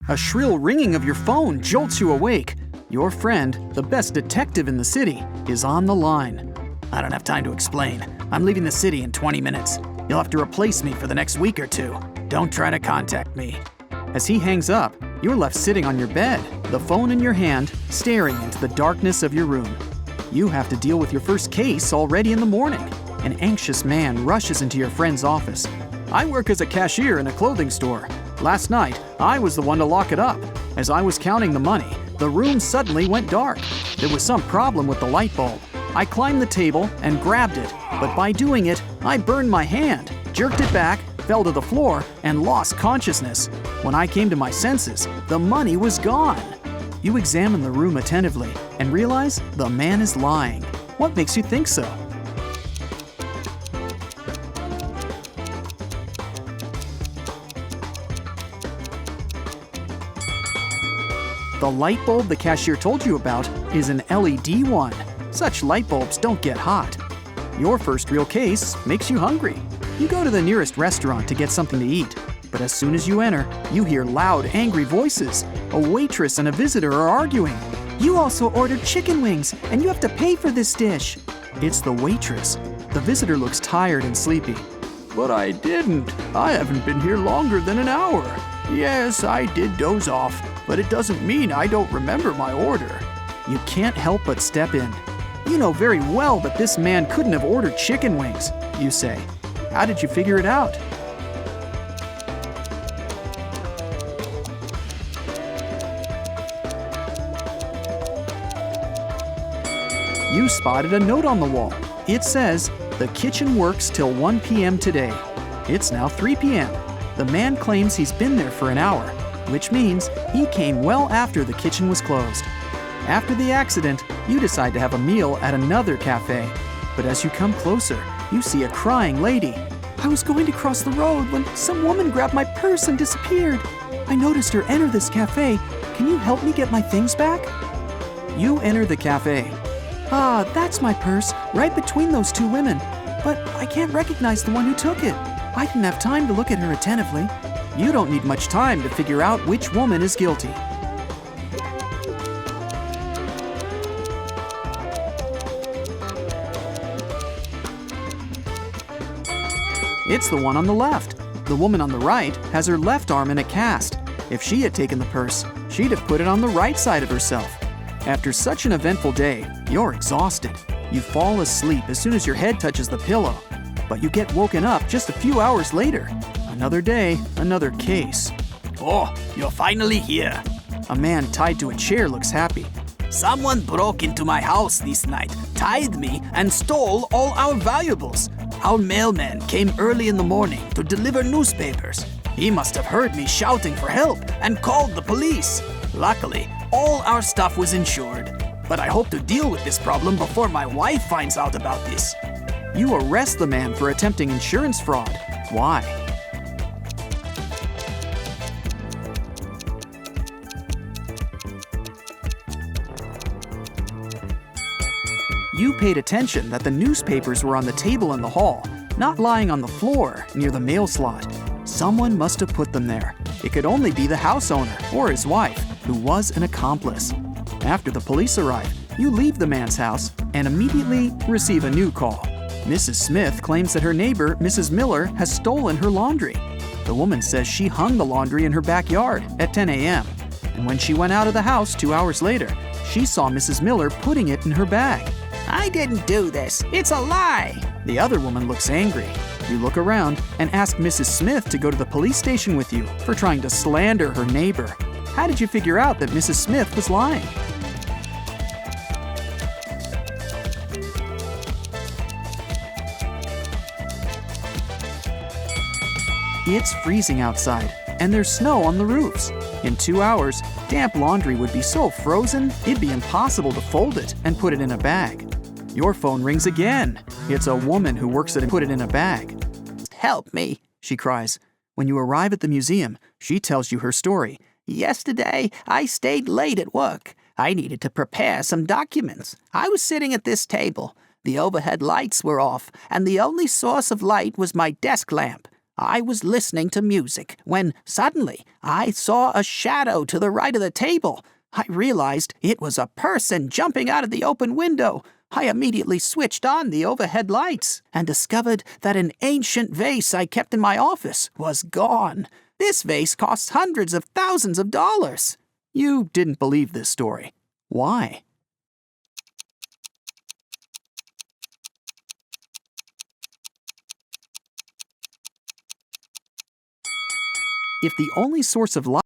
A shrill ringing of your phone jolts you awake. Your friend, the best detective in the city, is on the line. I don't have time to explain. I'm leaving the city in 20 minutes. You'll have to replace me for the next week or two. Don't try to contact me. As he hangs up, you're left sitting on your bed, the phone in your hand, staring into the darkness of your room. You have to deal with your first case already in the morning. An anxious man rushes into your friend's office. I work as a cashier in a clothing store. Last night, I was the one to lock it up. As I was counting the money, the room suddenly went dark. There was some problem with the light bulb. I climbed the table and grabbed it, but by doing it, I burned my hand, jerked it back, fell to the floor, and lost consciousness. When I came to my senses, the money was gone. You examine the room attentively and realize the man is lying. What makes you think so? The light bulb the cashier told you about is an LED one. Such light bulbs don't get hot. Your first real case makes you hungry. You go to the nearest restaurant to get something to eat. But as soon as you enter, you hear loud, angry voices. A waitress and a visitor are arguing. You also ordered chicken wings, and you have to pay for this dish. It's the waitress. The visitor looks tired and sleepy. But I didn't. I haven't been here longer than an hour. Yes, I did doze off, but it doesn't mean I don't remember my order. You can't help but step in. You know very well that this man couldn't have ordered chicken wings, you say. How did you figure it out? You spotted a note on the wall. It says, "The kitchen works till 1 p.m. today." It's now 3 p.m. The man claims he's been there for an hour, which means he came well after the kitchen was closed. After the accident, you decide to have a meal at another cafe. But as you come closer, you see a crying lady. "I was going to cross the road when some woman grabbed my purse and disappeared. I noticed her enter this cafe. Can you help me get my things back?" You enter the cafe. "Ah, that's my purse, right between those two women. But I can't recognize the one who took it. I didn't have time to look at her attentively." You don't need much time to figure out which woman is guilty. It's the one on the left. The woman on the right has her left arm in a cast. If she had taken the purse, she'd have put it on the right side of herself. After such an eventful day, you're exhausted. You fall asleep as soon as your head touches the pillow. But you get woken up just a few hours later. Another day, another case. "Oh, you're finally here." A man tied to a chair looks happy. "Someone broke into my house this night, tied me, and stole all our valuables. Our mailman came early in the morning to deliver newspapers. He must have heard me shouting for help and called the police. Luckily, all our stuff was insured. But I hope to deal with this problem before my wife finds out about this." You arrest the man for attempting insurance fraud. Why? You paid attention that the newspapers were on the table in the hall, not lying on the floor near the mail slot. Someone must have put them there. It could only be the house owner or his wife, who was an accomplice. After the police arrive, you leave the man's house and immediately receive a new call. Mrs. Smith claims that her neighbor, Mrs. Miller, has stolen her laundry. The woman says she hung the laundry in her backyard at 10 a.m. And when she went out of the house 2 hours later, she saw Mrs. Miller putting it in her bag. "I didn't do this. It's a lie." The other woman looks angry. You look around and ask Mrs. Smith to go to the police station with you for trying to slander her neighbor. How did you figure out that Mrs. Smith was lying? It's freezing outside, and there's snow on the roofs. In 2 hours, damp laundry would be so frozen, it'd be impossible to fold it and put it in a bag. Your phone rings again. It's a woman who works at it and put it in a bag. "Help me," she cries. When you arrive at the museum, she tells you her story. "Yesterday, I stayed late at work. I needed to prepare some documents. I was sitting at this table. The overhead lights were off, and the only source of light was my desk lamp. I was listening to music when suddenly I saw a shadow to the right of the table. I realized it was a person jumping out of the open window. I immediately switched on the overhead lights and discovered that an ancient vase I kept in my office was gone. This vase cost hundreds of thousands of dollars. You didn't believe this story. Why? If the only source of light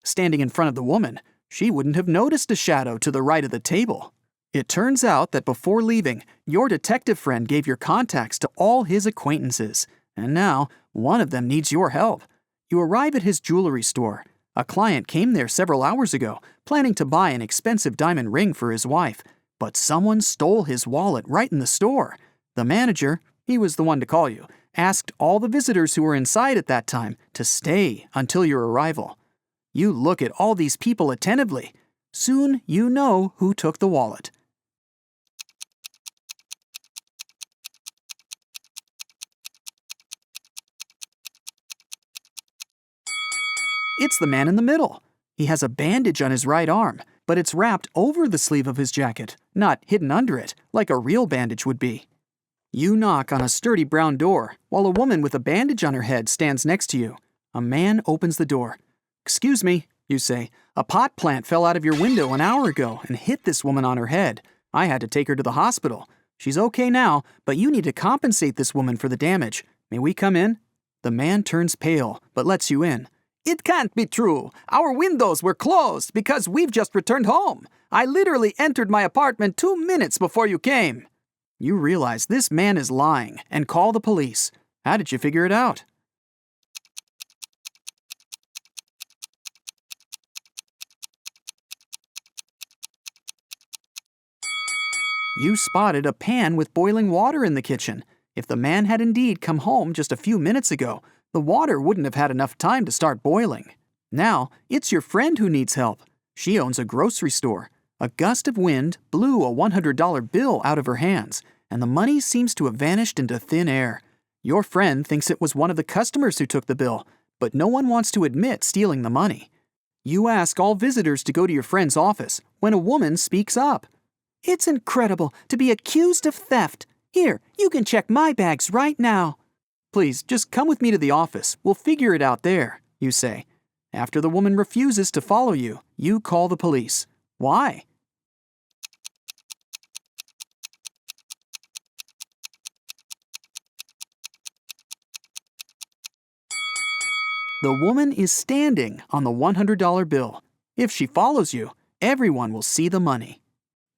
standing in front of the woman, she wouldn't have noticed a shadow to the right of the table. It turns out that before leaving, your detective friend gave your contacts to all his acquaintances, and now one of them needs your help. You arrive at his jewelry store. A client came there several hours ago, planning to buy an expensive diamond ring for his wife, but someone stole his wallet right in the store. The manager, he was the one to call you, asked all the visitors who were inside at that time to stay until your arrival. You look at all these people attentively. Soon you know who took the wallet. It's the man in the middle. He has a bandage on his right arm, but it's wrapped over the sleeve of his jacket, not hidden under it, like a real bandage would be. You knock on a sturdy brown door, while a woman with a bandage on her head stands next to you. A man opens the door. "Excuse me," you say. "A pot plant fell out of your window an hour ago and hit this woman on her head. I had to take her to the hospital. She's okay now, but you need to compensate this woman for the damage. May we come in?" The man turns pale, but lets you in. It can't be true. Our windows were closed because we've just returned home. I literally entered my apartment 2 minutes before you came. You realize this man is lying and call the police. How did you figure it out? You spotted a pan with boiling water in the kitchen. If the man had indeed come home just a few minutes ago, the water wouldn't have had enough time to start boiling. Now, it's your friend who needs help. She owns a grocery store. A gust of wind blew a $100 bill out of her hands, and the money seems to have vanished into thin air. Your friend thinks it was one of the customers who took the bill, but no one wants to admit stealing the money. You ask all visitors to go to your friend's office when a woman speaks up. It's incredible to be accused of theft. Here, you can check my bags right now. Please, just come with me to the office. We'll figure it out there, you say. After the woman refuses to follow you, you call the police. Why? The woman is standing on the $100 bill. If she follows you, everyone will see the money.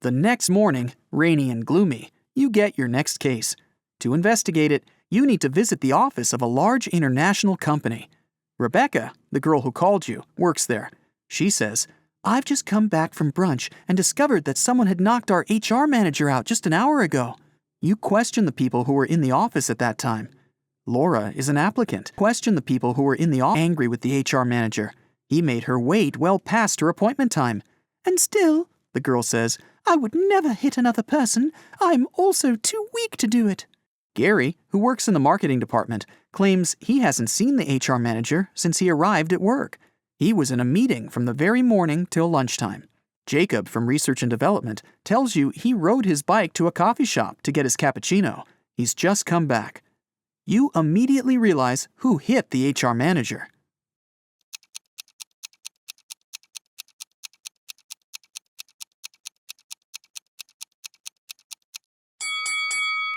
The next morning, rainy and gloomy, you get your next case. To investigate it, you need to visit the office of a large international company. Rebecca, the girl who called you, works there. She says, "I've just come back from brunch and discovered that someone had knocked our HR manager out just an hour ago." You question the people who were in the office at that time. Laura is an applicant. Question the people who were in the office angry with the HR manager. He made her wait well past her appointment time. "And still," the girl says, "I would never hit another person. I'm also too weak to do it." Gary, who works in the marketing department, claims he hasn't seen the HR manager since he arrived at work. He was in a meeting from the very morning till lunchtime. Jacob from Research and Development tells you he rode his bike to a coffee shop to get his cappuccino. He's just come back. You immediately realize who hit the HR manager.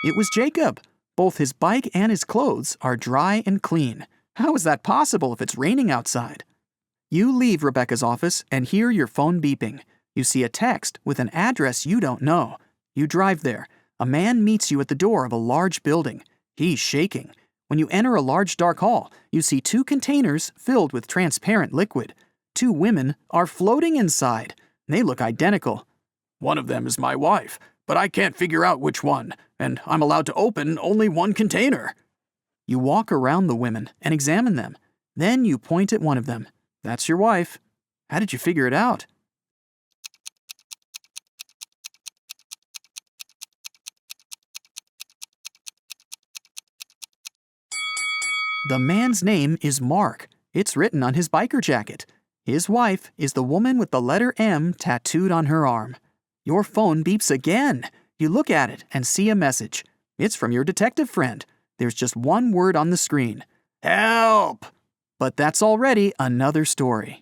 It was Jacob. Both his bike and his clothes are dry and clean. How is that possible if it's raining outside? You leave Rebecca's office and hear your phone beeping. You see a text with an address you don't know. You drive there. A man meets you at the door of a large building. He's shaking. When you enter a large dark hall, you see 2 containers filled with transparent liquid. 2 women are floating inside. They look identical. "One of them is my wife, but I can't figure out which one, and I'm allowed to open only one container." You walk around the women and examine them. Then you point at one of them. That's your wife. How did you figure it out? The man's name is Mark. It's written on his biker jacket. His wife is the woman with the letter M tattooed on her arm. Your phone beeps again. You look at it and see a message. It's from your detective friend. There's just one word on the screen. Help! But that's already another story.